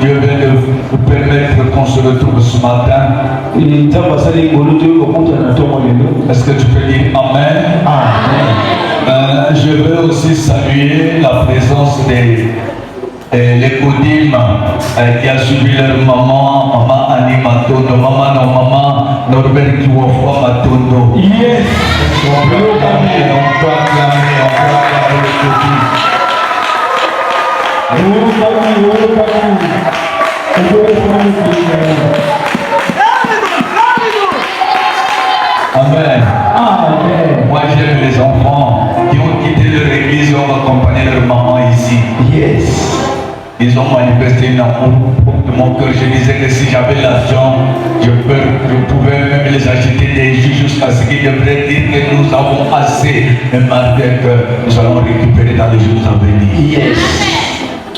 Dieu vient de vous permettre qu'on se retrouve ce matin. Est-ce que tu peux dire Amen? Amen. Je veux aussi saluer la présence des Kodim qui a suivi leur maman Annie Matondo, maman Norbert Kiwafwa Matondo. Yes! On peut acclamer le Kodim. Amen. Amen. Moi j'aime les enfants qui ont quitté leur église et ont accompagné leur maman ici. Yes. Ils ont manifesté une amour de mon cœur. Je disais que si j'avais l'argent, je pouvais même les acheter des jus jusqu'à ce qu'ils devraient dire que nous avons assez. Mais malgré que nous allons récupérer dans les jours à venir. Yes.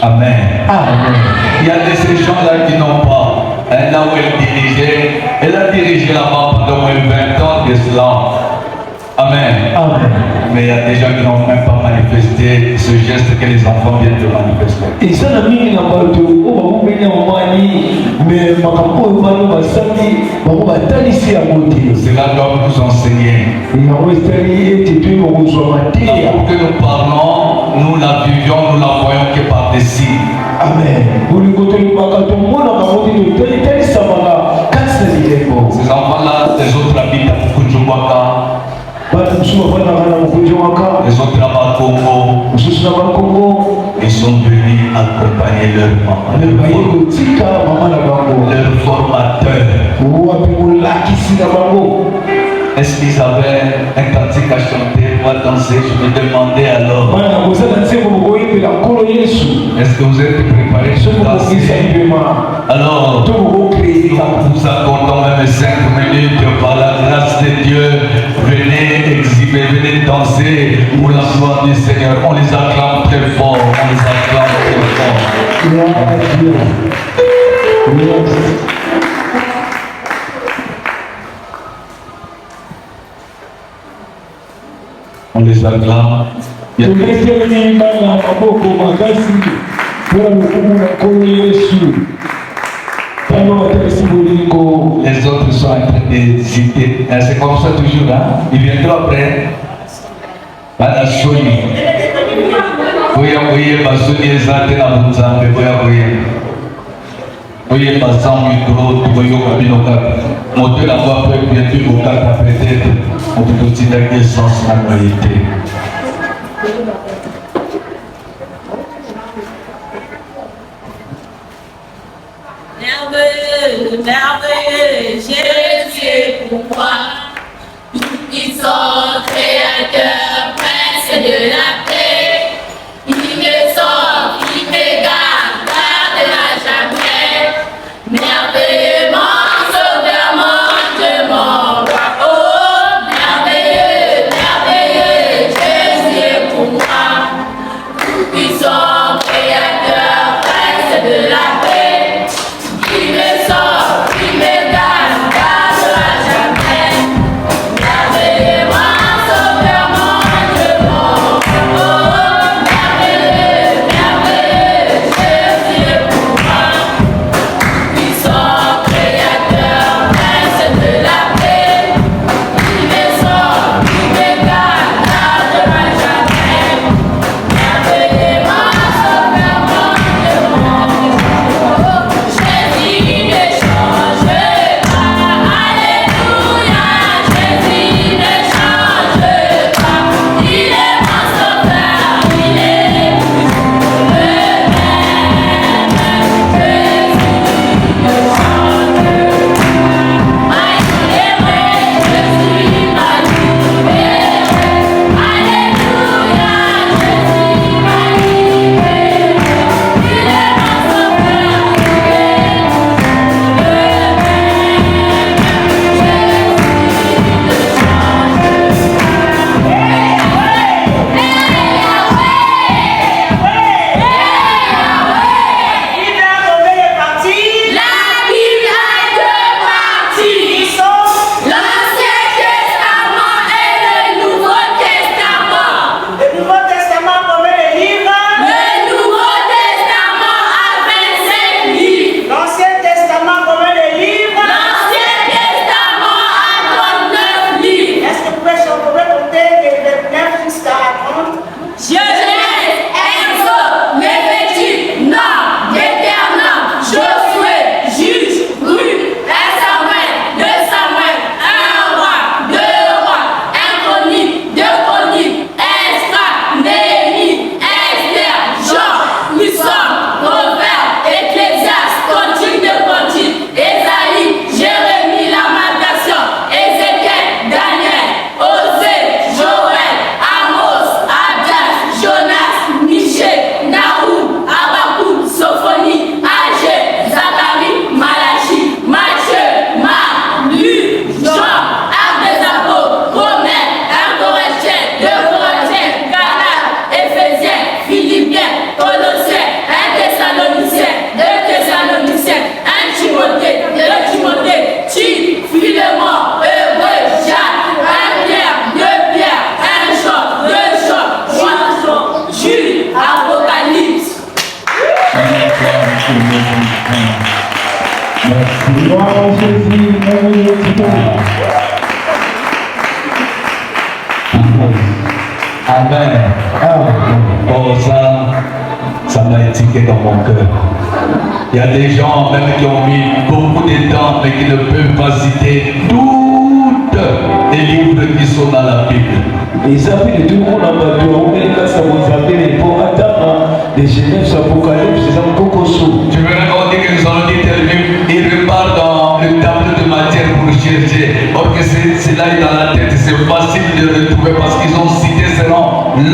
Amen. Amen. Il y a de ces gens-là qui n'ont pas. Là où elle a dirigé là-bas pendant moins 20 ans de cela. Amen. Amen. Mais il y a des gens qui n'ont même pas manifesté ce geste que les enfants viennent de manifester. Et ça n'a mis dans le cela doit nous enseigner. Pour que nous parlons, nous la vivions, nous la voyons que par-dessus. Amen. Ces enfants-là, les autres habitent à Kujumaka. Les autres là-bas à Congo, ils sont venus accompagner leur maman, leur formateur. Est-ce qu'ils avaient un cantique à chanter pour danser? Je me demandais alors. Est-ce que vous êtes préparés pour danser? Alors, nous accordons même 5 minutes par la grâce de Dieu. Venez exhiber, venez danser pour la gloire du Seigneur. On les acclame très fort. On les acclame très fort. On les acclame. Les autres sont en train d'hésiter. C'est comme ça toujours, hein? Ils viendront après. À la Sony. Voyez, Basoni est à la Mouzambe. Voyez. Voyez, Bassan, micro, voyez, moteur la voix peut bientôt au cas peut-être. On peut aussi donner sens à la réalité. Merveilleux, Jésus est pour moi. Ils sont créateurs, prince de la paix. Il me sauve, il me garde, gardera jamais. Merveilleux, mon sauveur, mon Dieu, mon roi. Oh, merveilleux, Jésus est pour moi. Ils sont créateurs, prince de la paix. Il me sauve, il me garde, gardera jamais. Merveilleux, mon sauveur, mon Dieu, mon roi. Merci. Oh Jésus, merveilleux Dieu. Amen. Oh, ça m'a étiqué dans mon cœur. Il y a des gens même qui ont mis beaucoup de temps mais qui ne peuvent pas citer toutes les livres qui sont dans la Bible. Les amis de tout le monde a battu, on est là, ça vous appelle pour attendre les Genèves, Apocalypse, c'est un cocosso. Je me raconter que nous allons lire, il repart dans le tableau de matière pour chercher. Or que cela est dans la tête, c'est facile de retrouver parce qu'ils ont cité selon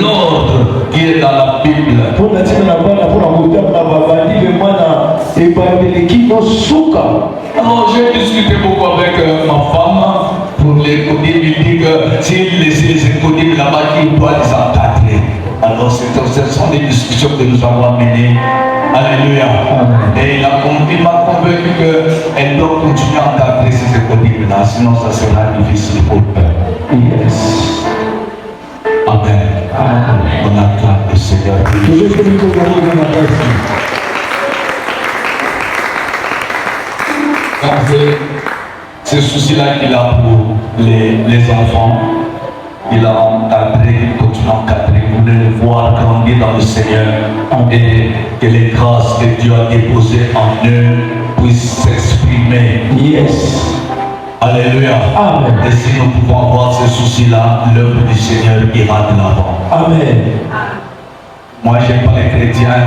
l'ordre qui est dans la Bible. Pour la tienne, pour la route, alors j'ai discuté beaucoup avec ma femme pour les codines. Il dit que s'il laisse les codines là-bas, il doit les encadrer. Alors ce sont des discussions que nous avons menées. Alléluia. Et il m'a convaincu qu'elle doit continuer à encadrer ces codines-là, sinon ça sera difficile pour eux. Yes. Amen. On acclame le Seigneur. C'est ce souci-là qu'il a pour les enfants. Il a encadré, il continue à encadrer. Vous voulez les voir grandir dans le Seigneur et que les grâces que Dieu a déposées en eux puissent s'exprimer. Yes. Alléluia. Amen. Et si nous pouvons avoir ce souci-là, l'œuvre du Seigneur ira de l'avant. Amen. Moi, je n'aime pas les chrétiens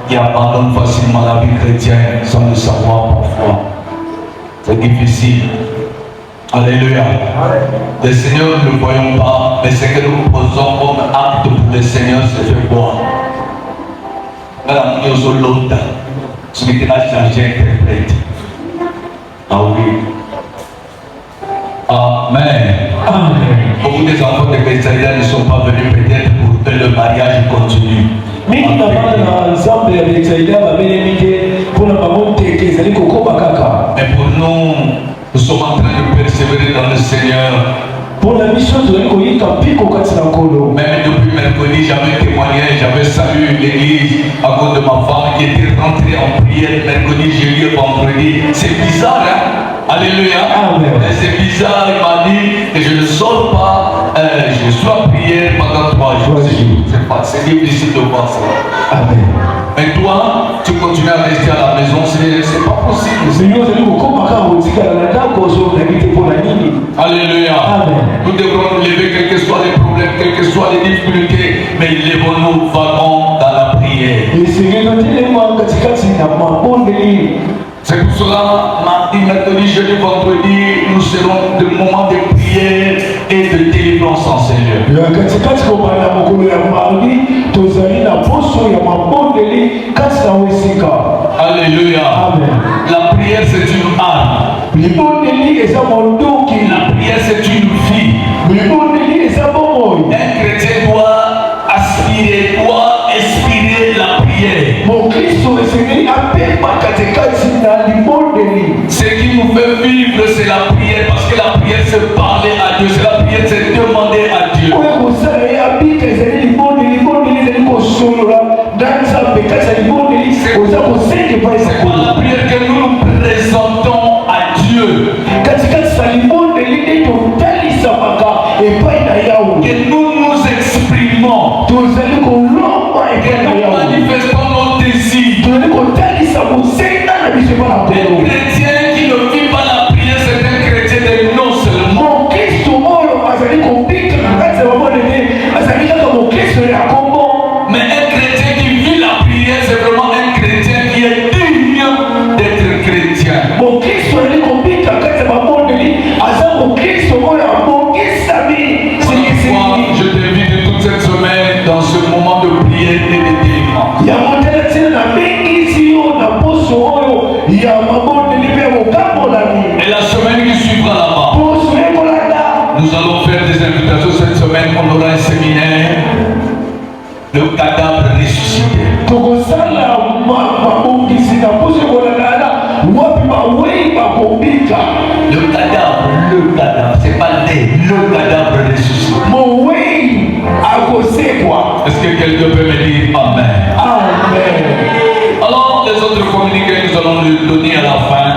qui abandonnent facilement la vie chrétienne sans le savoir parfois. C'est difficile. Alléluia. Le Seigneur, nous ne le voyons pas, mais ce que nous posons comme acte pour le Seigneur, c'est de voir. Celui qui a changé interprète. Ah oui. Amen. Amen. Beaucoup des enfants de Bethsaïda ne sont pas venus peut-être pour que le mariage continue. Mais nous avons mais pour nous, nous sommes en train de persévérer dans le Seigneur. pour la mission de Même depuis mercredi, j'avais témoigné, j'avais salué l'église à cause de ma femme qui était rentrée en prière mercredi, jeudi et vendredi. C'est bizarre, hein? Alléluia. C'est bizarre, il m'a dit que je ne sors pas, je suis en prière pendant 3 jours. C'est difficile de voir ça. Amen. Mais toi, tu continues à rester à la maison, c'est pas possible. Alléluia. Amen. Nous devrons nous lever, quels que soient les problèmes, quelles que soient les difficultés, mais lèvons-nous vaguement dans la prière. C'est pour cela, mardi, mercredi, jeudi, vendredi, nous serons de moments de prière et de délivrance en Seigneur. Alléluia. Amen. La prière, c'est une arme. La prière, c'est une vie. Un chrétien doit aspirer, doit inspirer la prière. Ce qui nous fait vivre, c'est la prière, parce que la prière, c'est parler à Dieu, c'est la prière, c'est demander à Dieu. C'est par la prière que nous nous présentons à Dieu. Que nous nous exprimons. Que nous manifestons nos désirs. Un chrétien qui ne vit pas la prière, c'est un chrétien de non seulement. Mais un chrétien qui vit la prière, c'est vraiment un chrétien qui est digne d'être chrétien. Je t'invite toute cette semaine dans ce moment de prière et de délivrance. Et la semaine qui suivra là-bas, nous allons faire des invitations. Cette semaine, on aura un séminaire, le cadavre ressuscité. Le cadavre, c'est pas le cadavre ressuscité. Est-ce que quelqu'un peut me dire Amen? Amen. Alors, les autres communiqués, nous allons le donner à la fin.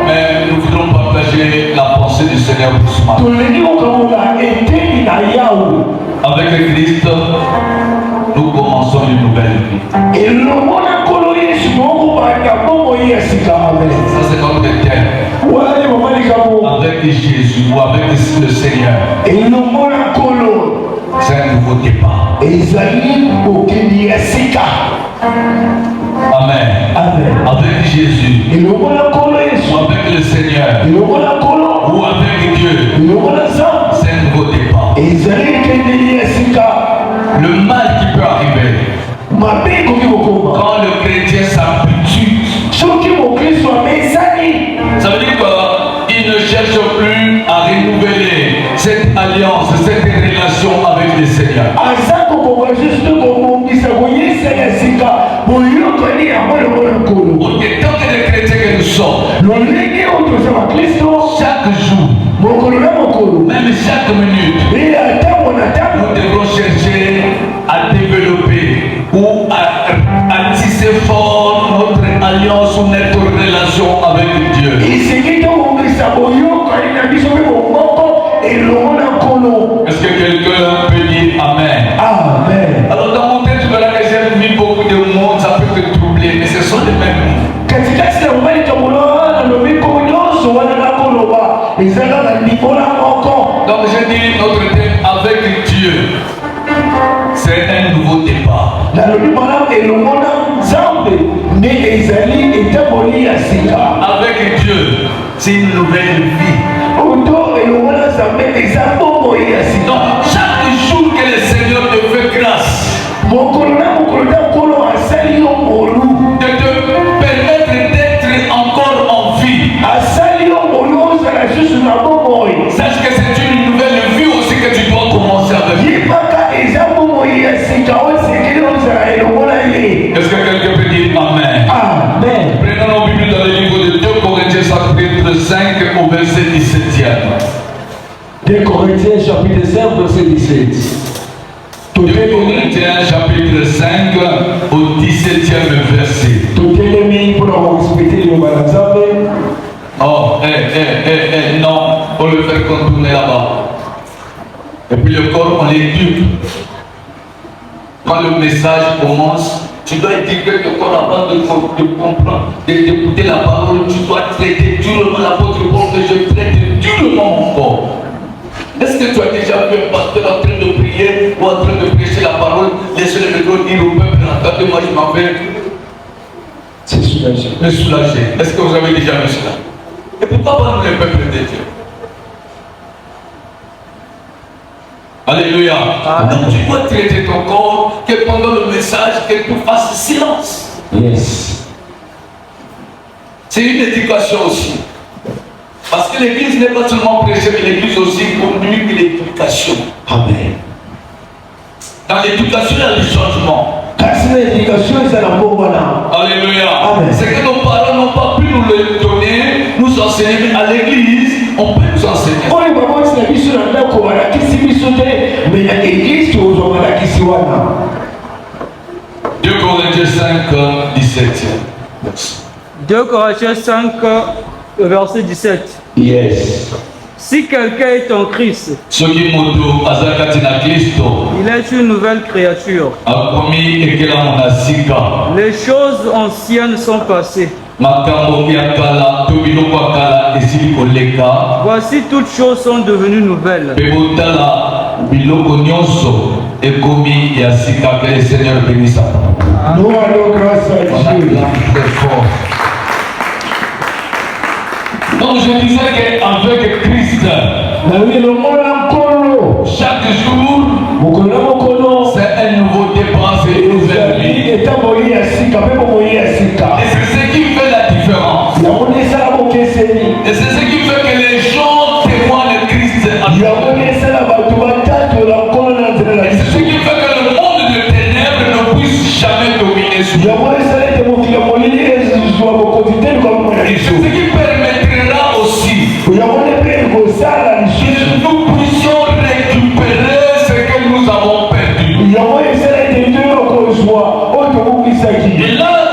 Mais nous voudrons partager la pensée du Seigneur pour ce matin. Avec le Christ, nous commençons une nouvelle vie. Ça c'est notre thème. Avec Jésus ou avec le Seigneur, c'est un nouveau départ. Amen. Avec Jésus ou avec le Seigneur ou avec Dieu, c'est un nouveau départ. Le mal qui peut arriver quand le chrétien s'habitue, ça veut dire qu'il ne cherche plus à renouveler cette alliance, cette relation avec le Seigneur. Pour que tant que les chrétiens que nous sommes, chaque jour, même chaque minute, nous devons chercher à développer ou à tisser fort notre alliance ou notre relation avec Dieu. Est-ce que quelqu'un peut dire Amen? Amen. Alors dans mon texte, tu verras que j'ai mis beaucoup de mots, ça peut te troubler, mais ce sont les mêmes mots. Donc je dis notre thème avec Dieu, c'est un nouveau départ. Avec Dieu, c'est une nouvelle vie. Donc chaque jour que le Seigneur te fait grâce de te permettre d'être encore en vie, sache que c'est une nouvelle vie aussi que tu dois commencer avec. Est-ce que quelqu'un peut dire Amen? Amen. Prenons nos Bibles dans le livre de 2 Corinthiens chapitre 5 au verset 17. 2 Corinthiens chapitre 5 verset 17. 2 Corinthiens chapitre 5 au 17e verset. Oh, non, on le fait contourner là-bas. Et puis le corps, on l'éduque. Quand le message commence, tu dois éduquer le corps avant de comprendre, d'écouter la parole. Tu dois traiter durement l'apôtre Paul, que je traite durement mon corps. Est-ce que tu as déjà vu un pasteur en train de prier ou en train de prêcher la parole, laisser le micro dire au peuple, regardez-moi, je m'en vais me soulager. Est-ce que vous avez déjà vu cela? Et pourquoi pas nous, le peuple de Dieu? Alléluia. Donc tu dois traiter ton corps, que pendant le message, que tu fasses silence. Yes. C'est une éducation aussi. Parce que l'église n'est pas seulement prêcher, mais l'église aussi communique l'éducation. Amen. Dans l'éducation, il y a du changement. Alléluia. C'est que nos parents n'ont pas pu nous le donner, nous enseigner, mais à l'église, on peut nous enseigner. 2 Corinthiens 5, 17. 2 Corinthiens 5, verset 17. Yes. Si quelqu'un est en Christ, il est une nouvelle créature. Les choses anciennes sont passées. Voici, toutes choses sont devenues nouvelles. Que le Seigneur bénisse sa parole. Nous allons grâce à Dieu. Donc je disais qu'avec Christ, chaque jour, c'est un nouveau départ, c'est une nouvelle vie. Et c'est ce qui fait la différence. Et c'est ce qui fait que les gens témoignent de Christ. Et c'est ce qui fait que le monde de ténèbres ne puisse jamais dominer sur nous. Et c'est ce qui permettra aussi que nous puissions récupérer ce que nous avons perdu. Et là,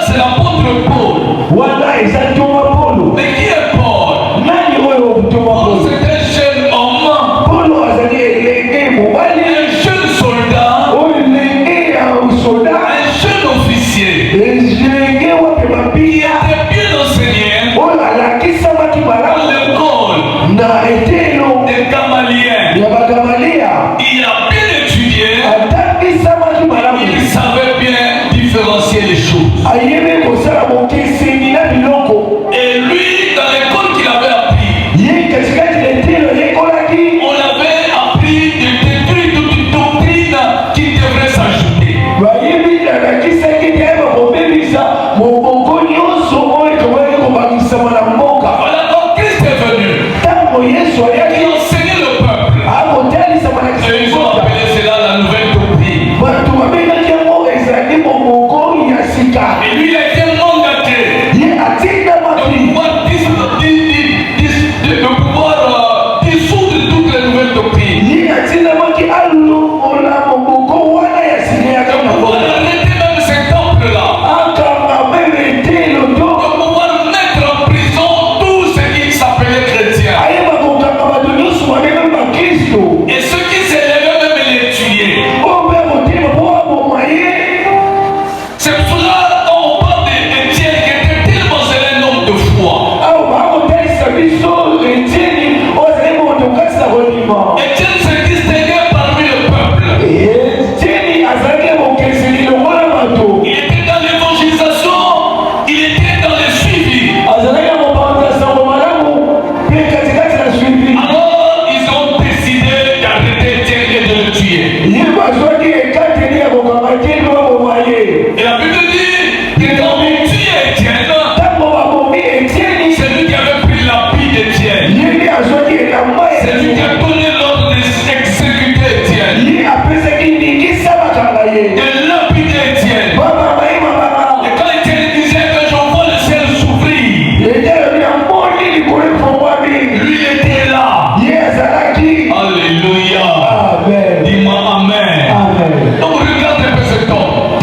Et la Bible dit que quand on tue Étienne, c'est lui qui avait pris la vie d'Étienne. C'est lui qui a donné l'ordre d'exécuter Étienne. Et lapidé Étienne. Et quand Étienne disait que j'envoie le ciel s'ouvrir, lui était là. Alléluia. Dis-moi Amen. Donc regarde un peu cet homme.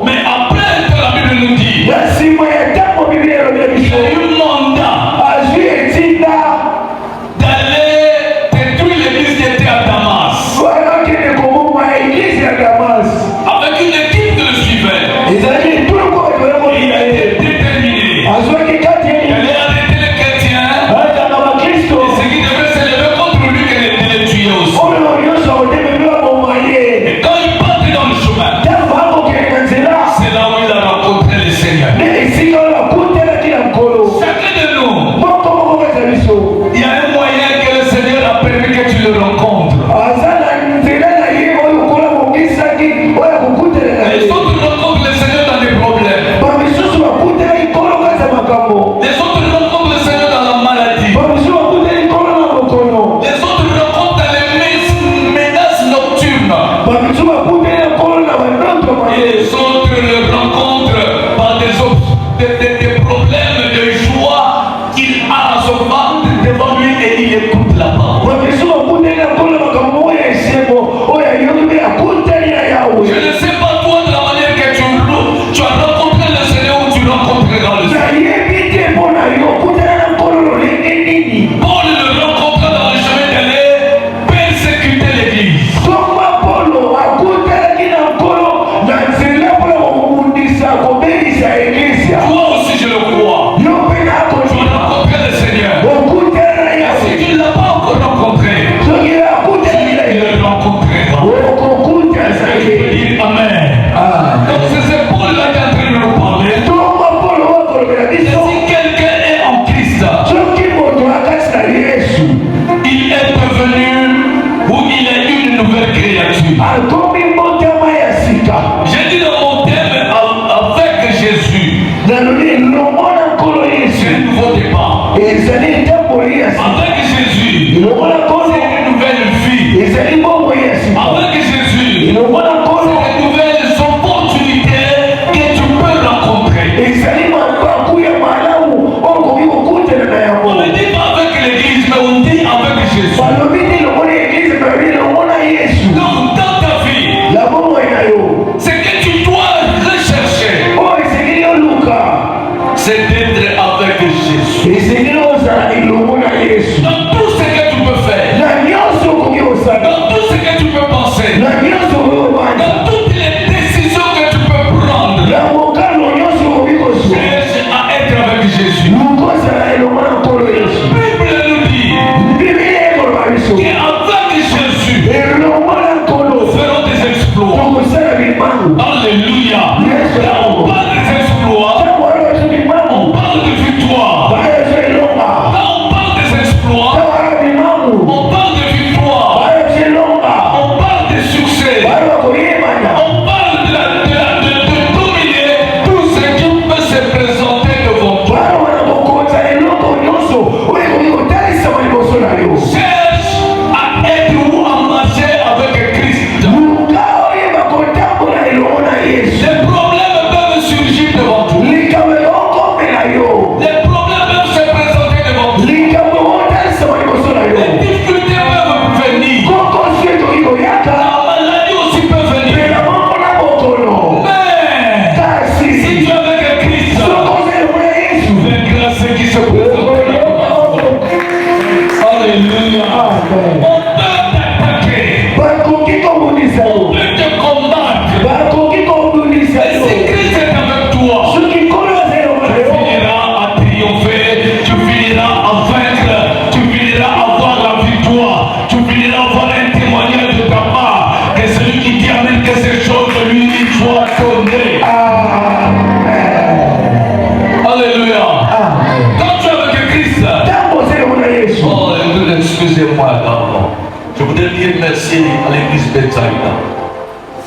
Mais après que la Bible nous dit, il a eu mandat d'aller détruire l'église qui était à Damas. Avec une équipe qui le suivait. Il a été déterminé. Il allait arrêter les chrétiens. Et ce qui devait s'élever contre lui, qu'elle était les tuer aussi. Et quand il partait dans le chemin, c'est là où il a rencontré le Seigneur. Chacun de nous, il y a un moyen que le Seigneur a permis que tu le rencontres. Les autres rencontrent le Seigneur dans des problèmes. Les autres rencontrent le Seigneur dans la maladie. Les autres rencontrent dans les menaces nocturnes. Et les autres le rencontrent par des problèmes de joie qu'il a à son ventre devant lui et il écoute la parole. Je ne sais pas toi de la manière que tu as rencontré le Seigneur ou tu rencontreras le Seigneur. Paul le rencontra dans le chemin d'aller persécuter l'église. Toi aussi je le crois. Tu as rencontré le Seigneur. Et si tu ne l'as pas encore rencontré, tu le rencontreras. Je peux dire Amen. Donc c'est Paul là qui est en train de nous parler. Et si quelqu'un est en Christ, il est devenu ou il est une nouvelle créature. J'ai dit dans mon thème avec Jésus, c'est un nouveau départ. Avec Jésus, c'est une nouvelle vie. Avec Jésus, c'est une nouvelle opportunité que tu peux rencontrer. On ne dit pas avec l'église, mais on dit avec Jésus. Donc dans ta vie, ce que tu dois rechercher, c'est d'être avec Jésus. Dans tout ce que tu peux faire, dans tout ce que tu peux penser, dans toutes les décisions que tu peux prendre, cherche à être avec Jésus. La Bible nous dit qu'avec Jésus, nous ferons des exploits. Alléluia. Quand on parle des exploits, on parle de victoire. Quand on parle des exploits, on parle de victoire. On parle de succès. remercier à l'église Bethsaïda.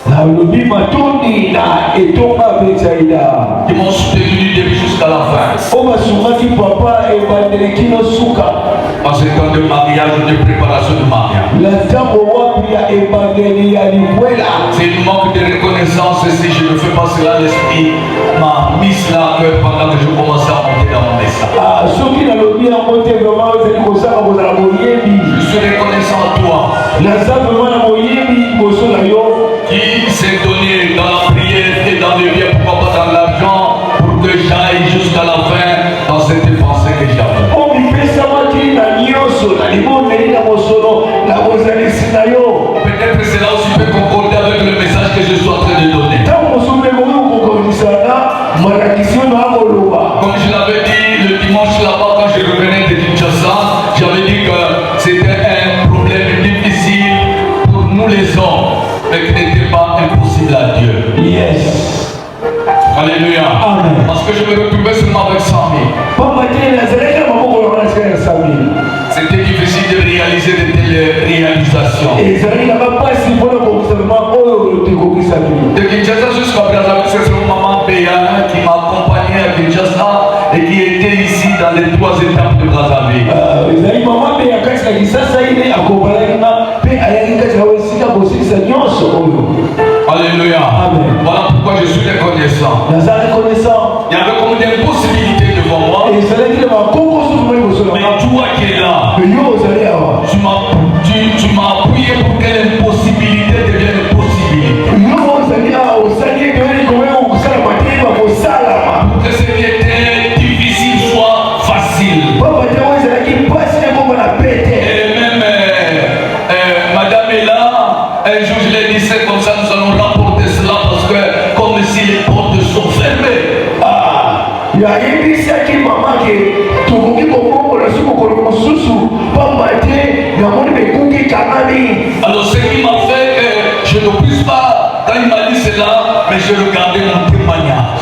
nalobi matoni na etonga Betsaïda Qui m'ont soutenu depuis jusqu'à la fin. o basungaki papa ebandeli kino suka En ce temps de mariage ou de préparation de mariage. na ntango wapi ya ebandeli ya likwela. C'est une manque de reconnaissance si je ne fais pas cela. L'esprit m'a mis là que pendant que je commençais à monter dans mon message. soki nalobi yango te vraimen ozali kosala kozala moyebi. Je suis reconnaissant à toi naza vraimen na moyebi liboso na yo qui s'est donné dans la prière et dans le bien, pourquoi pas dans l'argent, pour que j'aille jusqu'à la fin dans cette pensée que j'avais. o mipesamaki na nyonso na libondeli na mosolo na bozalisi na yo. Peut-être que cela aussi peut concorder avec le message que je suis en train de donner. ntango mosusu ekoki kokomisana na malakisi oyo na koloba. Comme je l'avais dit le dimanche là-bas quand je revenais de Kinshasa, j'avais dit que c'était un problème difficile pour nous les hommes, mais qui n'était pas impossible à Dieu. Yes. Alléluia. Amen. Parce que je me retrouvais seulement avec 100 000. pamba te nazalaki na maboko na manasika ya samili. C'était difficile de réaliser de telles réalisations. ezalaki na bapasi mpona kokisalema oyo tekokisaki. De Kinshasa jusqu'à Brazzaville, c'est mon maman Béa qui m'a accompagné à Kinshasa et qui était ici dans les 3 étapes de Brazzaville. ezali mama mpe ya kati na kisasa ile akobalaki nga mpe ayaki kati na esika kosilisa nyonso oyo. Alléluia. Amen. Voilà pourquoi je suis reconnaissant. naza reconnaissant. Il y avait comme des possibilités devant moi. ezalaki na makoko soki mai kosola Mais toi qui es là, yo ozali awa. tu m'as appuyé pour que l'impossibilité devienne une possibilité. yo ozali awa osali ete oyeli komeka kosalama te bakosalama. Pour que ce qui était difficile soit facile. pamba te oyo ezalaki mpasi na kombo na pete. Et même madame est là. Un jour je l'ai dit, c'est comme ça, nous allons rapporter cela parce que comme si les portes sont fermées. yayebisaki mama ke tokoki kobongola soki mokolo mosusu pamba te namoni bekuki ekamami. Alors ce qui m'a fait que je ne puisse pas, quand il m'a dit cela, mais je regardais mon témoignage.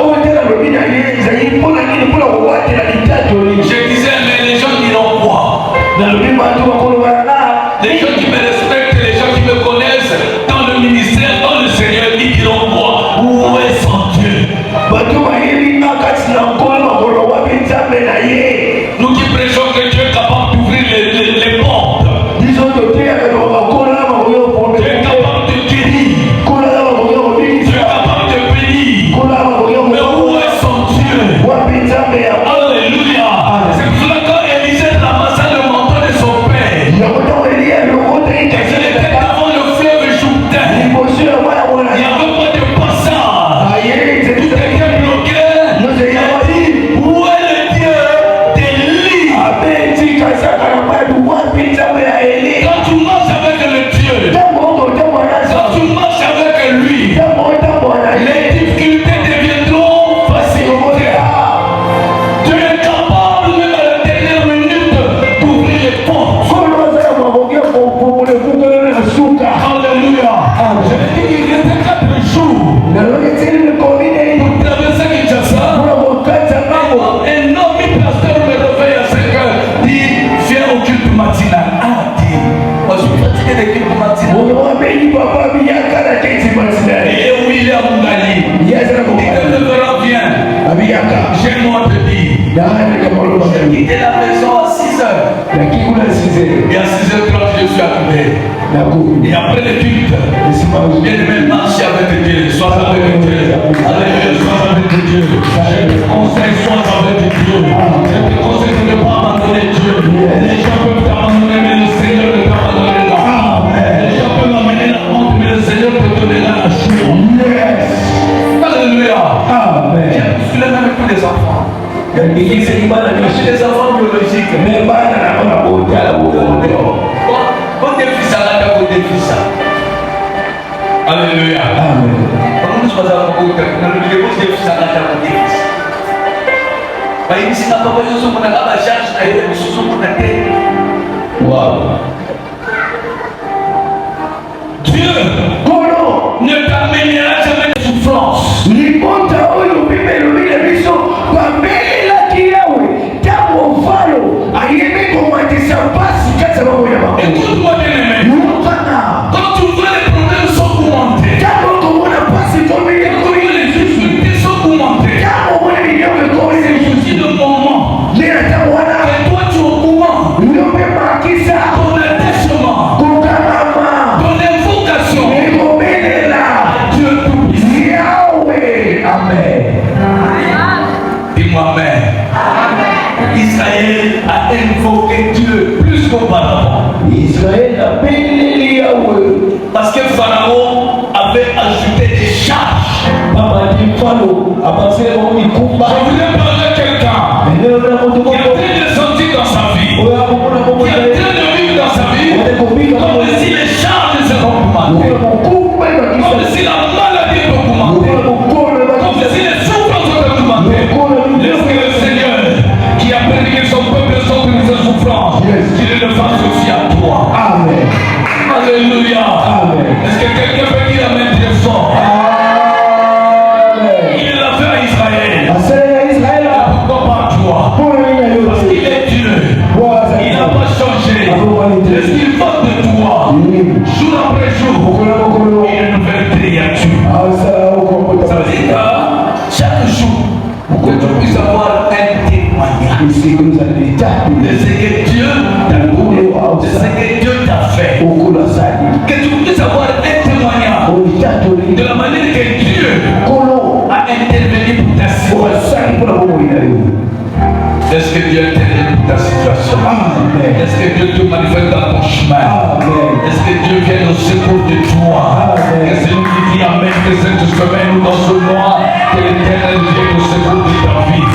oyo te nalobi na ye ezali mpona nini mpona kowatela litatoli. Je disais, mais les gens diront quoi? nalobi bato bakolobana na Les gens qui me respectent, les gens qui me connaissent dans le ministère, dans le Seigneur, ils diront quoi? Où est son Dieu? bato bayebi nga kati na nkolo makolo wapi nzambe na ye. Nous qui prêchons que Dieu est capable d'ouvrir les portes. biso toteyaka na bakolo na makoki Dieu est capable de guérir. kola na makoki Dieu kobikisa est capable de bénir. kola na makoki Mais où est son Dieu? wapi nzambe ya Alléluia. C'est pour cela quand Élisée ramassa le manteau de son père, yango ntango eliya lokotaki et qu'il était kasi devant le fleuve Jourdain, liboso ya mwana il n'y mwana avait pas de passage. ayeli Tout était bloqué. nyonso eyawali Où est le Dieu d'Élie? abetikasaka na batu wapi nzambe ya eli. Quand tu marches avec le Dieu, ntango okotambola quand nazo tu marches avec lui, ntango otambola na les ye difficultés deviendront faciles. okotea. Tu es capable même à la dernière minute d'ouvrir les portes. kono azala makoki ya kopomola efungolana na suka. Alléluia. Je me dis qu'il restait 4 jours naloki etili mikoli nini pour traverser Kinshasa. mpona kokatisa ngambo. Un homme pasteur me réveille à 5 heures, dit viens au culte matinal. Dit moi je suis fatigué des cultes matinaux. moto wabeli papa biyaka na keti masinali Et William Ngali, yazala dit que le verra vient. abiyaka J'ai moi te dire. naandika maloba J'ai quitté la maison à 6 heures. nakikula size Et à 6h30 je suis arrivé. nakubi Et après le culte, bien aimé, marcher avec Dieu, sois avec Dieu. Alléluia, sois avec Dieu. Je te conseille, sois avec Dieu. Je te conseille de ne pas abandonner Dieu. Les gens peuvent t'abandonner, mais le Seigneur ne t'abandonnera pas. Les gens peuvent amener la honte, mais le Seigneur te donnera la joie. Alléluia. amen. Tu l'aimes avec tous les enfants. yakikiseli bana Même nyonso les enfants biologiques. me bana na bana botala bokondo. Bon défi ça, là, bon défi ça. Alléluia. amen. Quand nous sommes à la côte, nous avons des défis ça, là, bon défi. Bayibisi na papa yoso muna kaba charge na ile misusu muna te. wow. Dieu kono ne t'amènera jamais de souffrance. libota oyo bibelobile biso babelelaki yawe ntango falo ayebi komatisa mpasi kati ya mabo ya bango. Écoute-moi bien aimé. yokana Parce que Pharaon avait ajouté des charges. Je voudrais parler à quelqu'un qui est en train de sentir dans sa vie, qui est en train de vivre dans sa vie, comme si les charges se augmentaient, comme si la maladie peut augmenter, comme si les souffrances sont augmentées. Laisse que le Seigneur, qui a permis que son peuple sorte de ses souffrances, qu'il le fasse aussi à toi. Amen. Alléluia. Amen. Est-ce que quelqu'un peut dire amen très fort? Il l'a fait à Israël. Pourquoi pas toi? Parce qu'il est Dieu. Il n'a pas changé. Est-ce qu'il va de toi? Jour après jour, il est une nouvelle créature. Ça veut dire que chaque jour, pour que tu puisses avoir un témoignage de ce que Dieu t'a donné, de ce que Dieu t'a fait. Que tu puisses avoir un témoignage de la manière que Dieu a intervenu pour ta situation. Est-ce que Dieu intervient pour ta situation? Est-ce que Dieu te manifeste dans ton chemin? Est-ce que Dieu vient au secours de toi? Que c'est nous qui dit amen, que cette semaine ou dans ce mois, que l'Éternel vienne au secours de ta vie.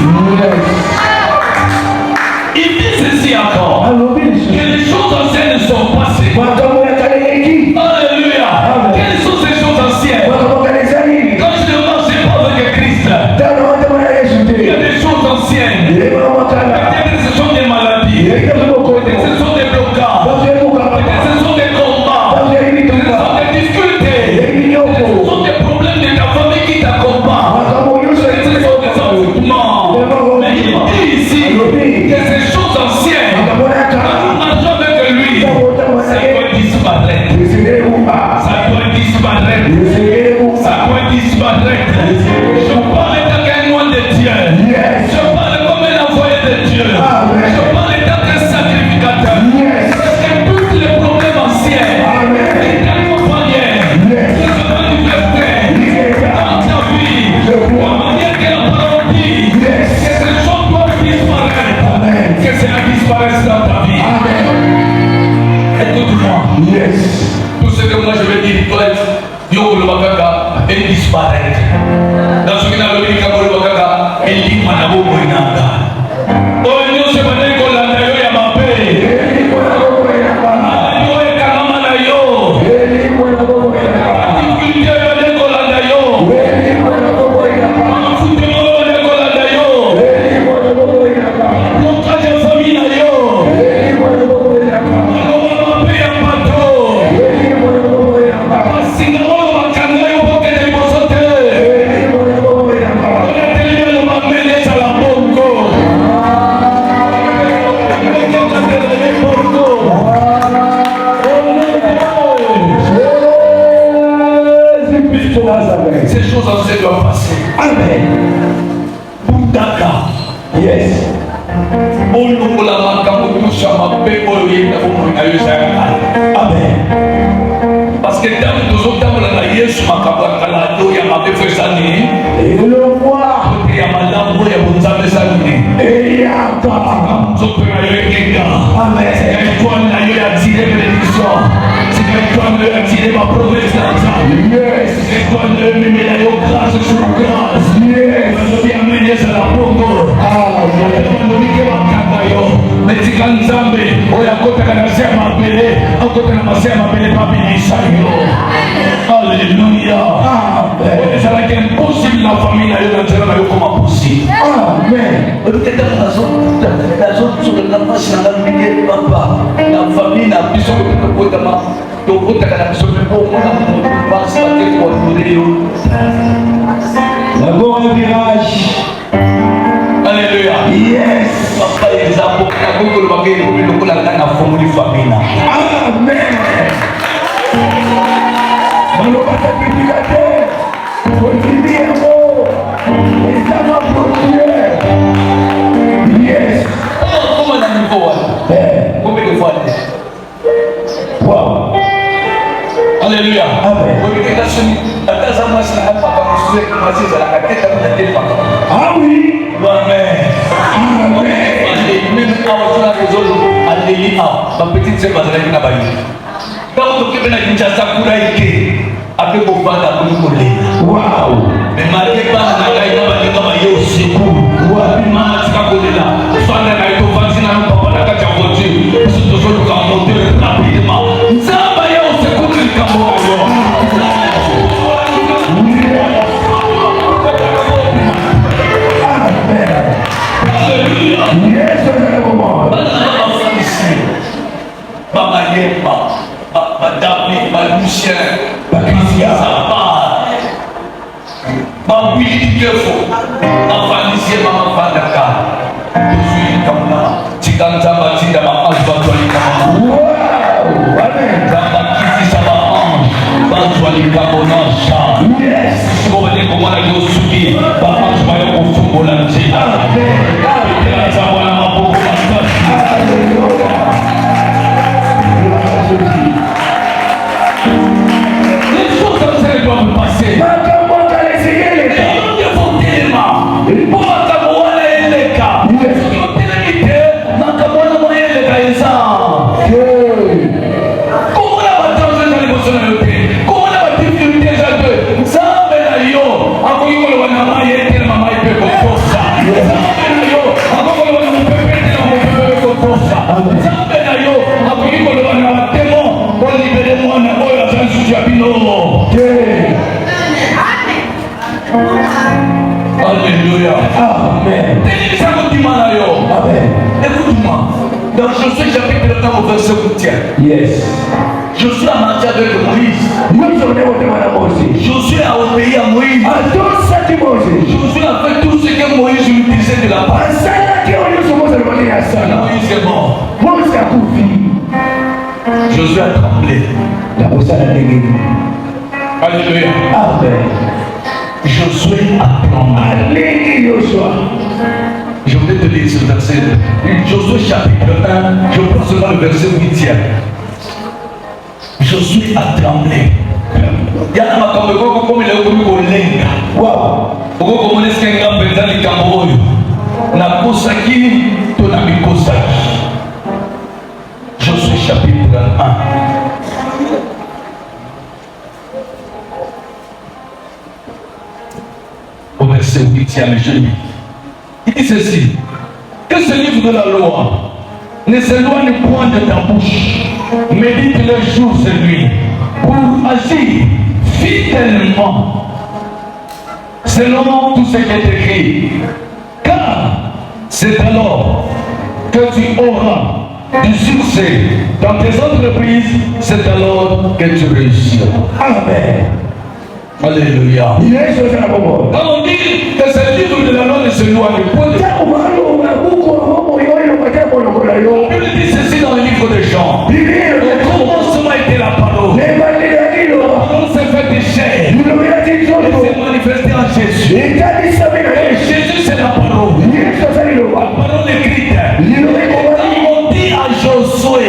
Il dit ceci encore, que les choses anciennes sont passées. Alléluia. Quelles sont ces choses anciennes? Quand je ne marche pas avec Christ, il y a des choses anciennes. Peut-être ce sont des maladies, peut-être ce sont des blocages, peut-être ce sont des combats, peut-être ce sont des difficultés, peut-être ce sont des problèmes de ta famille qui t'accompagnent, peut-être ce sont des envoûtements. Mais il dit ici que ces choses anciennes, quand nous marchons avec lui, ça doit disparaître. Ça doit disparaître. Ça doit disparaître. Je parle étant qu'un loin de Dieu. Je parle comme un envoyé de Dieu. Je parle étant qu'un sacrificateur. Parce que tous les problèmes anciens qui t'accompagnaient, qui se manifestaient dans ta vie, la manière que la parole dit, que ces choses doivent disparaître. Que cela disparaisse dans ta vie. Écoute-moi. Tout ce que moi je vais dire doit être yo le bakaka et disparaître. Dans ce qui n'a le bakaka le bakaka et l'ima na bo moinanga. Oh nous c'est pas des colanda yo ya mapé. Yo e kanama na yo. Difficulté yo de colanda yo. Foute mo de colanda yo. Montage en famille na yo. Ces choses anciennes doivent passer. Amen. Bundaka. Yes. Amen. Parce que dans nous autres, on a Yesu makabakala do ya mabefe sani. Et le roi. Ya malamu ya bunzame sani. Et ya papa. Zope na yo kenga. Amen. C'est toi na yo ya tire bénédiction. C'est toi na yo ya tire ma promesse là. Yes. C'est toi na yo me la yo grâce sur grâce. Yes. Je viens mener ça la bongo. Ah, je vais me makaka yo. Metika nzambe oya kota kana sema mbele, akota na masema mbele papi ni sayo. Alléluia. Amen. C'est là qu'il est impossible la famille na yo na tena yo comme possible. Amen. Peut-être dans la zone sur le campus na ngambie papa. La famille na biso ko kotama. Donc kota kana biso pe ko mona ba sa te ko yo. D'abord un virage. Alléluia. Yes. Papa exemple na Google bagay ko lokola na famille famille. Amen. Maloba tapidikate. Continue amour. Et ça va continuer. Yes. Comment on a niveau? Combien de fois? Wow. Alléluia. Amen. Ah oui. Amen. Même quand on a des autres, ma petite sœur va se réunir là-bas. Quand on pe na Kinshasa kura ike ape kofanda kuni kolela. Wow. Mais malgré pas na ngai na balinga ba yo seku. Wapi mama tika kolela. Fanda na ito vanzi na papa na kati ya voiture. Surtout sur le moteur rapidement. Nzamba yo seku likambo yo. Madame, Lucien, Patricia, Willy Kefo, Afanisie, Maman Fandaka, je suis Kamna, Chikanta Matinda, ma ange, Bantuali Kamana. Wow! Zamba Kiti Sama ange, Bantuali Kamana, Chan. Yes! Si vous voulez comment la Yosuki, ma ange, Mayo Kofungo Lanti. Amen! Amen! Zawana Maboko Mastasi. Les choses comme ça doivent passer. Alléluia. Amen. Écoute-moi. Dans Josué chapitre 1 au verset 8. Yes. Josué a marché avec Moïse. Josué a obéi à Moïse. Josué a fait tout ce que Moïse lui disait de la part. Moïse est mort. Josué a tremblé. Alléluia. Amen. Josué a tremblé. Je voulais te lire ce verset. Josué chapitre 1, je prends seulement le verset 8. Josué a tremblé. Il y a un makambo comme il est au Lenga. Wow. Comme est-ce qu'il y a un pédale de Camboyo? Na Kosaki, ton ami Kosaki. Josué chapitre 1. Au verset 8e, je lis. Il dit ceci: que ce livre de la loi ne s'éloigne point de ta bouche, médite le jour et nuit, pour agir fidèlement selon tout ce qui est écrit. Car c'est alors que tu auras du succès dans tes entreprises, c'est alors que tu réussiras. Amen. Alléluia. Quand on dit que ce livre de la loi ne s'éloigne point de ta bouche, la Bible dit ceci dans le livre de Jean. Au commencement était la parole. La parole s'est faite de chair. Elle s'est manifestée en Jésus. Et Jésus c'est la parole. La parole écrite. Quand on dit à Josué,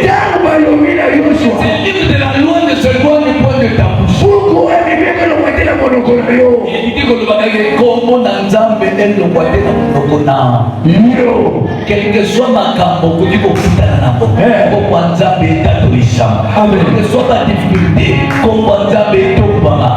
ce livre de la loi ne s'éloigne point de ta bouche. Il dit que le bagage comme on a nzambe elongwa te na monoko na quel que soit makambo kodi kokutana nango kombo nzambe etatolisama quel que soit ba difficulté kombo nzambe etobama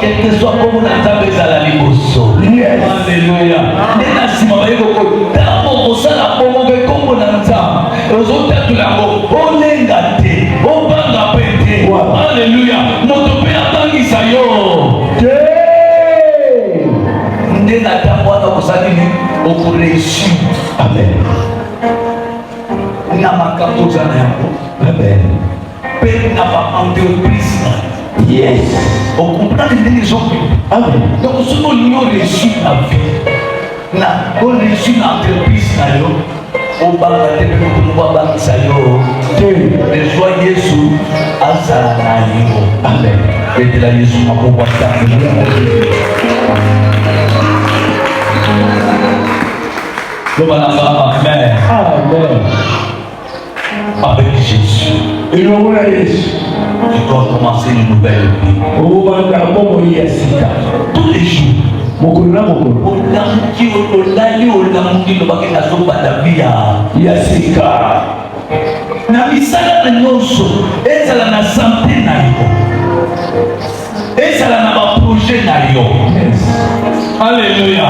quel que soit kombo na nzambe ezala liboso. Alléluia. Nde na nsima bayeko kotango kosala bongo mpe kombo na nzambe ozotatula yango olenga te obanga mpe te. Alléluia. Moto mpe abangisa yo nde na ntango wana kozali okoreusir. Amen. Na makambo oza na yango. Amen. Mpe na baentreprise na yes okomprendre ndenge ezokende. Amen. Donc soki olingi oreusir na vie na oreusir na entreprise na yo obanga te mpe moto moko abangisa yo te ezwa yesu azala na yo. Amen. Betela yesu maboko atango. Amen. Amen. Avec Jésus. Tu dois commencer une nouvelle vie. Tous les jours. na misala na nyonso ezala na santé na yo, ezala na baprojet na yo. Alléluia.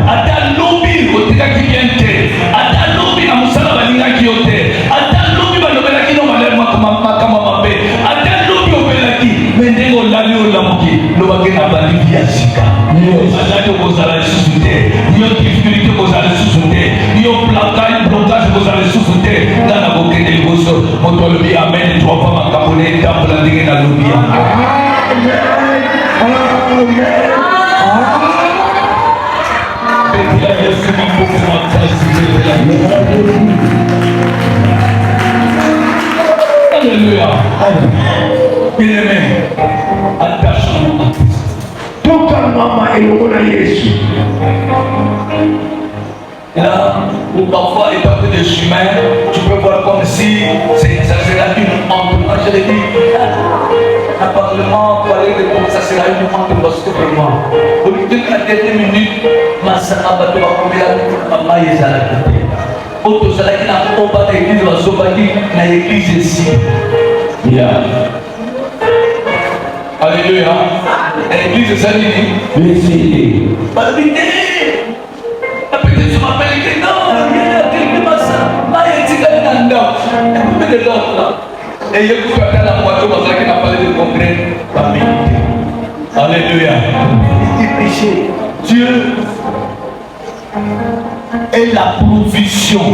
Ata lobi otekaki bien te, ata lobi na mosala balingaki yo te, ata lobi balobelaki no makambo mabe, ata lobi obelaki me ndenge olali olamuki lobaki na balivi ya sika azali okozala lisusu te, yo difficulté okozala lisusu te, yo blocage okozala lisusu te. Nga na kokende liboso moto alobi amen toafa makambo na etambola ndenge nalobi yango. Alléluia. Bien-aimé, attachons-nous à Christ. Toka mama elongo na Yesu. Là où parfois étant de chemin, tu peux voir comme si ça sera une honte. Moi je l'ai dit, apparemment, parler de comme ça sera une honte parce que vraiment, au lieu de la dernière minute, ma sœur a battu ma première maman et ça l'a quitté. Autre ça l'a quitté, on va l'église, on va sauver dans l'église ici. Alléluia. L'église c'est ça dit. Merci. Peut-être je m'appelle que non, il y a quelqu'un comme ça. Là, il y a un petit gars dans le nord. Il y a de l'autre là. Et il y a beaucoup de gens dans la voiture qui n'a pas de congrès. Alléluia. Il péché. Dieu est la provision.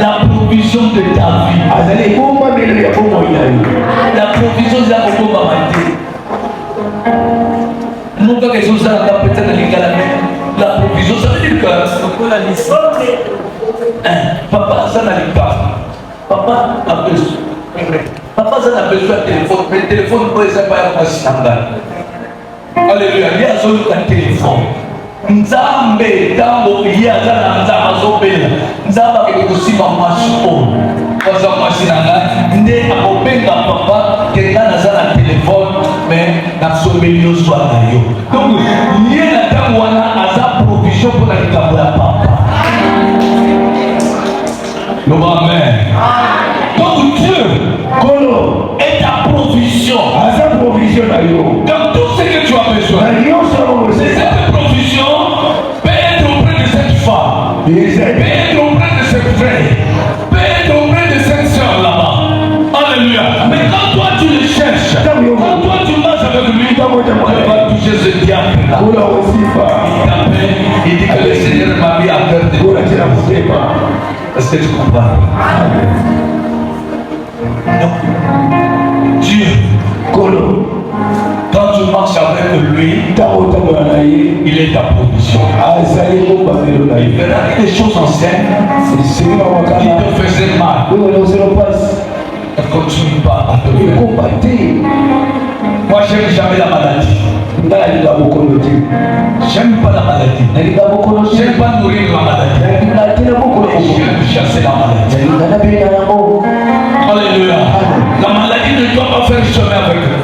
La provision de ta vie. La provision de la vie. Nous avons quelque chose à peut-être la provision, ça veut dire que papa, ça n'a papa a besoin. Papa, ça n'a besoin de téléphone. Mais le téléphone, pour exemple, pas alléluia, il y a un téléphone. Nzambe, tango, il y a un Nzambe, Nzambe qui est aussi ma machine. Quand ça machine, on est à papa, quelqu'un a un téléphone, mais n'a pas de soit d'ailleurs. Donc, il y a une provision pour la papa. Le amen. Donc, Dieu est ta provision. Dans tout ce que tu as besoin. Cette provision peut être auprès de cette femme, peut être auprès de cette frère, peut être auprès de cette soeur là-bas. Alléluia. Mais quand toi tu le cherches, quand toi tu marches avec lui, tu vas toucher ce diable là. Il dit que le Seigneur m'a mis à cœur de toi. Est-ce que tu comprends? Non. Dieu, quand tu marches avec lui, il est ta provision. Il fera des choses anciennes qui te faisaient mal. Ne continue pas à te faire. Moi, j'aime jamais la maladie. J'aime pas la maladie. J'aime pas nourrir la maladie. J'aime chasser la maladie. Alléluia. La maladie ne doit pas faire chemin avec eux.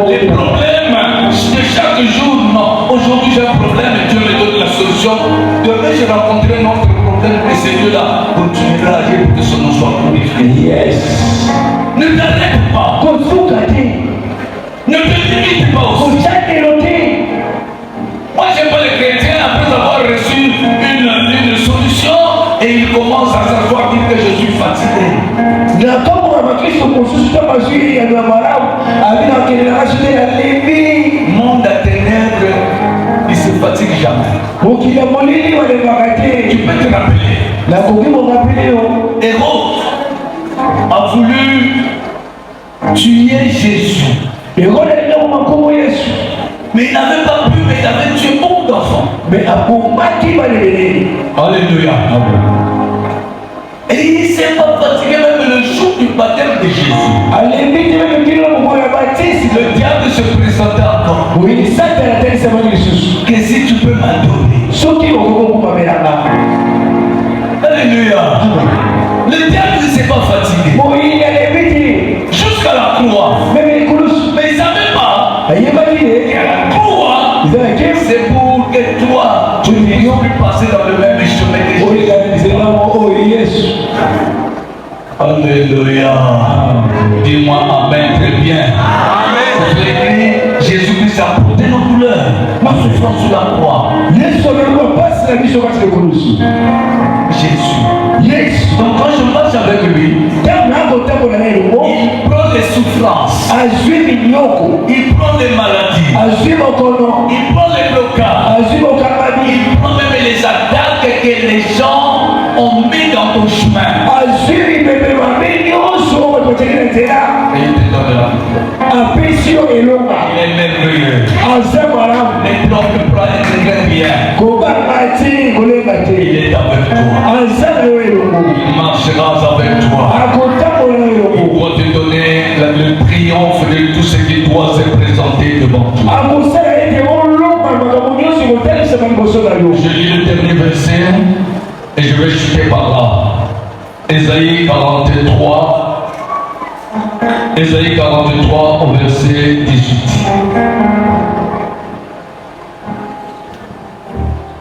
Les problèmes de chaque jour, non. Aujourd'hui j'ai un problème et Dieu me donne la solution. Demain j'ai rencontré un autre problème et ce Dieu-là continuera à agir pour que son nom soit glorifié. Yes. Ne t'arrête pas. Ne te limite pas aussi. Moi j'aime pas les chrétiens après avoir reçu une solution et ils commencent à s'asseoir dire que je suis fatigué. Monde à ténèbres, il se fatigue jamais. Tu peux te rappeler. Héros a voulu tuer Jésus. Mais il n'avait pas pu, mais il avait tué beaucoup d'enfants. Alléluia. Et il ne s'est pas fatigué même le jour du baptême de Jésus. Le diable se présentait encore. Que si tu peux m'adorer. Alléluia. Le diable ne s'est pas fatigué. Jusqu'à la croix. Mais il ne savait pas. Et à la croix, c'est pour que toi, tu ne puisses plus passer dans le même chemin que Jésus. Alléluia. Dis-moi Amen très bien. Amen. Jésus-Christ a porté nos douleurs, ma souffrance sur la croix. Jésus. Yes. Donc quand je marche avec lui, il prend les souffrances, il prend les maladies, il prend les blocages, il prend même les attaques que les gens ont mis dans ton chemin. Et il te donne la victoire. Il est merveilleux. Ne bloque pas, il est bien. Il est avec toi. Il marchera avec toi. Il va te donner le triomphe de tout ce qui doit se présenter devant toi. Je lis le dernier verset et je vais chuter par là. Ésaïe 43. Ésaïe 43 au verset 18.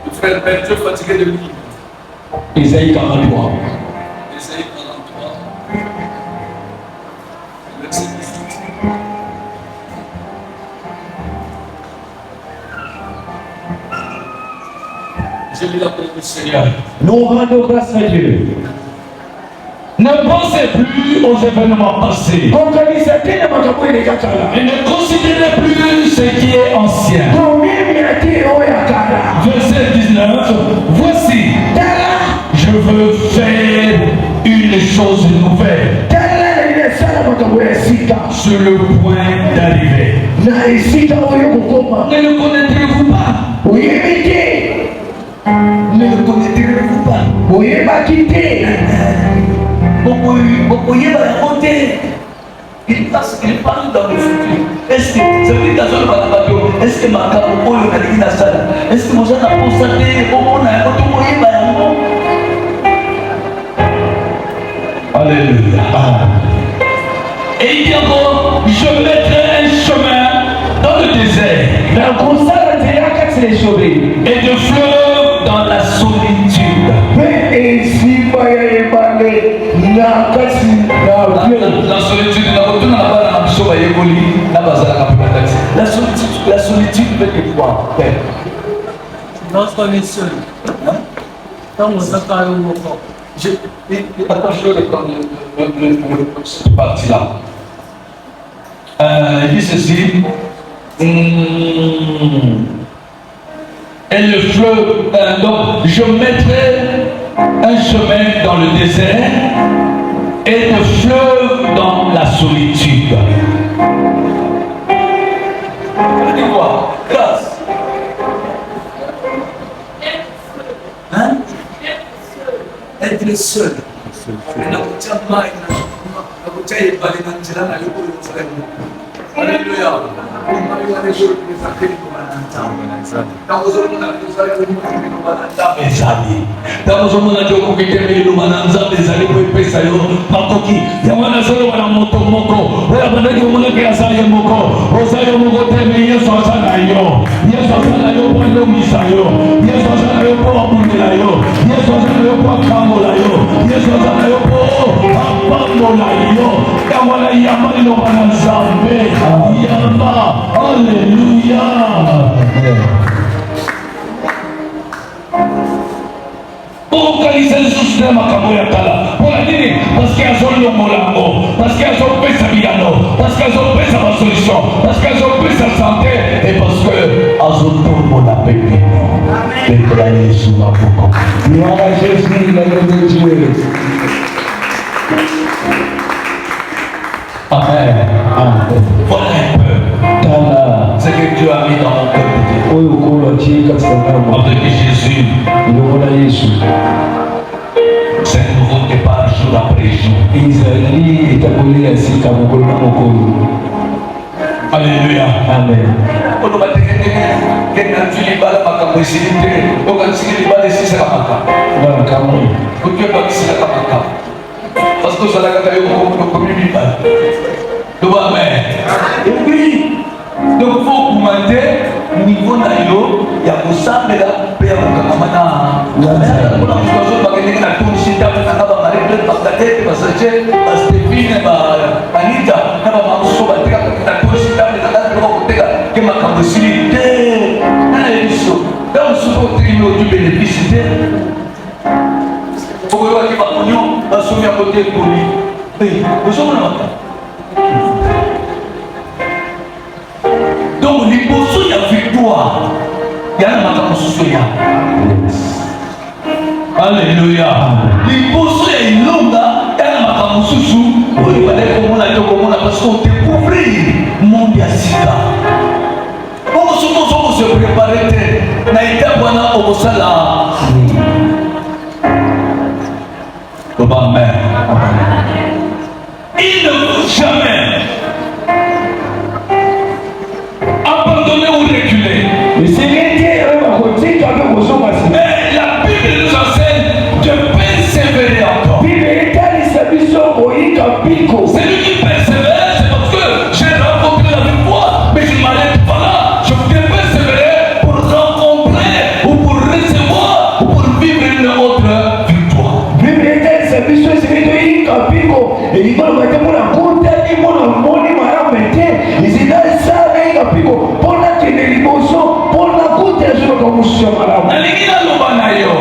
Le frère Berthieu fatigué de lui. Ésaïe 43. Ésaïe 43. Verset 18. Je lis la parole du Seigneur. Nous rendons grâce à Dieu. Ne pensez plus aux événements passés. Et ne considérez plus ce qui est ancien. Verset 19. Voici, je veux faire une chose nouvelle. Sur le point d'arriver. Ne le connaîtrez-vous pas? Ne le connaîtrez-vous pas? Il parle dans le futur. Est-ce que ça veut dire que est-ce que ma est-ce que mon jeune a constaté Alléluia. Et il dit encore, je mettrai un chemin dans le désert et de fleuves dans la solitude. La solitude, la solitude veut dire quoi? Lorsqu'on est seul. Quand on s'appelle au moment. Attends, je vais prendre cette partie-là. Il dit ceci. Et le fleuve, donc je mettrai un chemin dans le désert et de fleuves dans la solitude. Ça dit quoi? Grâce. Hein? Être seul. Alléluia. Alléluia. Vocaliser le souci makambo ya kala. Pour la dire, parce qu'il y a son molango, parce qu'il y a son pesa biano, parce qu'il y a son pesa ma solution, parce qu'il y a son pesa santé, et parce que azotombo la pépé. Déclarez sous ma boucle. Gloire à Jésus, la gloire de Dieu. Amen. Amen. Voilà un peu. Ce que Dieu a mis dans mon cœur de dire. Avec Jésus. C'est un nouveau départ jour après jour. Alléluia. Amen. Parce que ça l'a gagné au premier mal. Amen. Et puis, donc il faut augmenter le niveau d'aïlo. Il y a pour ça, mais là, il y a pour ça. ekoli. Ozomona donc liboso ya victoire yana makambo mosusu ya alléluia liboso ya ilonga yana makambo mosusu oyo bazali komona te komona parce que odécouvrir monde ya sika bongo soki ozokose prépare te na etape wana okosala amen. Il ne faut jamais abandonner ou reculer. Mais la Bible nous enseigne de persévérer encore. Celui qui persévère, c'est parce que j'ai rencontré la victoire, mais je ne m'arrête pas là. Je peux persévérer pour rencontrer ou pour recevoir ou pour vivre une autre victoire. nalingi naloba na yo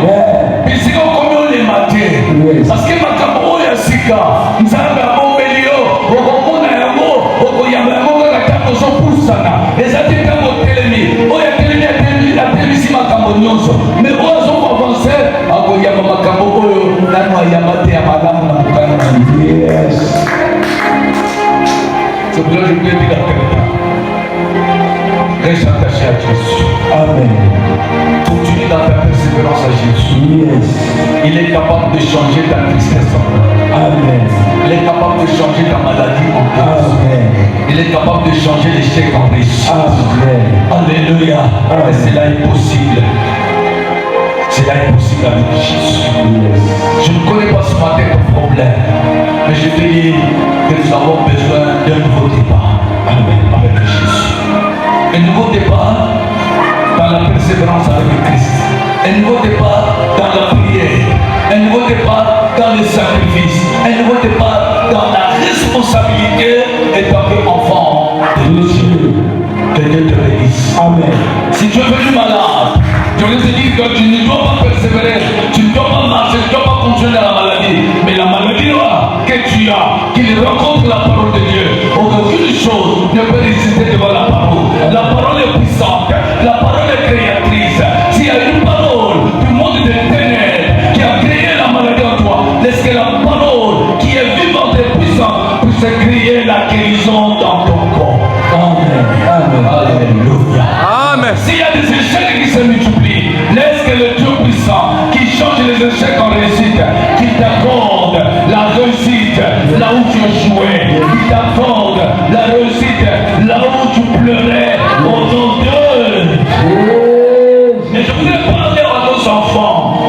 bisika okomi olema te parceke makambo oyo ya sika nzambe abombeli yo okomona yango okoyamba yango kaka ntango ozopusana eza te ntango otelemi oyo atelemisi makambo nyonso me oyo azokoavanse akoyamba makambo oyo nano ayamba te ya malamu na mokano na c'est pour ça que je peux dire à quelqu'un reste attaché à Jésus. Amen. Continue dans ta persévérance à Jésus. Yes. Il est capable de changer ta tristesse en paix. Amen. Il est capable de changer ta maladie en paix. Amen. Il est capable de changer l'échec en réussite. Amen. Alléluia. Mais cela est possible. Cela est possible avec Jésus. Yes. Je ne connais pas ce matin ton problème, mais je te dis que nous avons besoin d'un nouveau départ. Amen. Avec Jésus. Un nouveau départ dans la persévérance avec Christ. Un nouveau départ dans la prière. Un nouveau départ dans le sacrifice. Un nouveau départ dans la responsabilité étant enfant de Dieu. Que Dieu te bénisse. Amen. Si tu es venu malade, je veux te dire que tu ne dois pas persévérer, tu ne dois pas marcher, tu ne dois pas continuer dans la maladie. Mais la maladie là que tu as, qu'il rencontre la parole de Dieu, aucune chose ne peut résister devant la parole. La parole est puissante, la parole est créatrice. S'il y a une parole du monde des ténèbres qui a créé la maladie en toi, laisse que la parole qui est vivante et puissante puisse créer la guérison dans ton corps. Amen. Amen. Alléluia. Amen. S'il y a des échecs qui se multiplient, laisse que le Dieu puissant qui change les échecs en réussite, qui t'accorde la réussite là où tu échouais, qui t'accorde la réussite là où tu pleurais au nom d'eux. Et je voudrais parler à nos enfants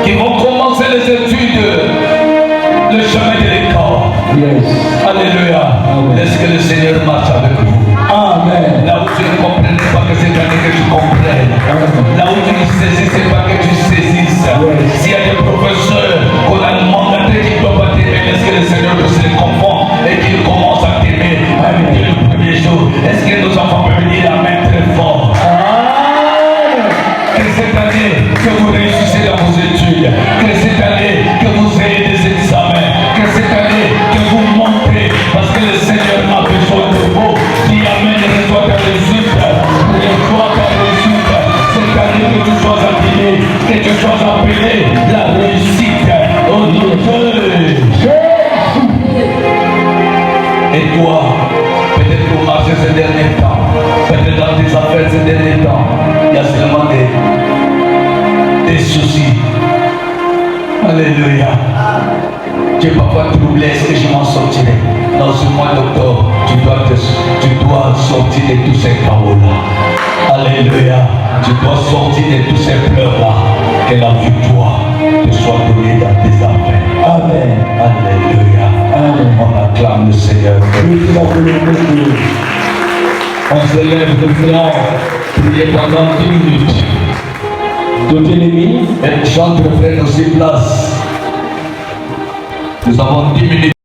qui vont commencer les études, le chemin de l'école. Yes. Alléluia. Amen. Laisse que le Seigneur marche avec vous. Amen. Là où tu ne comprenais pas que c'est année que tu comprennes. Là où tu ne saisissais pas que tu saisisses. Yes. S'il y a des professeurs qu'on a mandaté qui ne doivent pas t'aimer, laisse que le Seigneur puisse les confondre et qu'ils commencent à t'aimer dès le premier jour. Est-ce que nos enfants peuvent dire Amen très fort? Que cette année, que vous réussissez dans vos études. Que cette année, que vous ayez des examens. Que cette année, que vous montez. Parce que le Seigneur a besoin de vous. Dis Amen, reçois ta réussite. Reçois ta réussite. Cette année, que tu sois appelé. Que tu sois appelé la réussite. Au nom de Jésus. Et toi, peut-être pour marcher ces derniers temps, peut-être dans tes affaires ces derniers temps, il y a seulement des soucis. Alléluia. Tu es parfois troublé, est-ce que je m'en sortirai? Dans ce mois d'octobre, tu dois sortir de tous ces chaos-là. Alléluia. Tu dois sortir de tous ces pleurs-là. Que la victoire te soit donnée dans tes affaires. Amen. Alléluia. Amen. On acclame le Seigneur. On se lève de frère, prier pendant 10 minutes. Tout ennemi, et chante le frère dans ses places. Nous avons 10 minutes.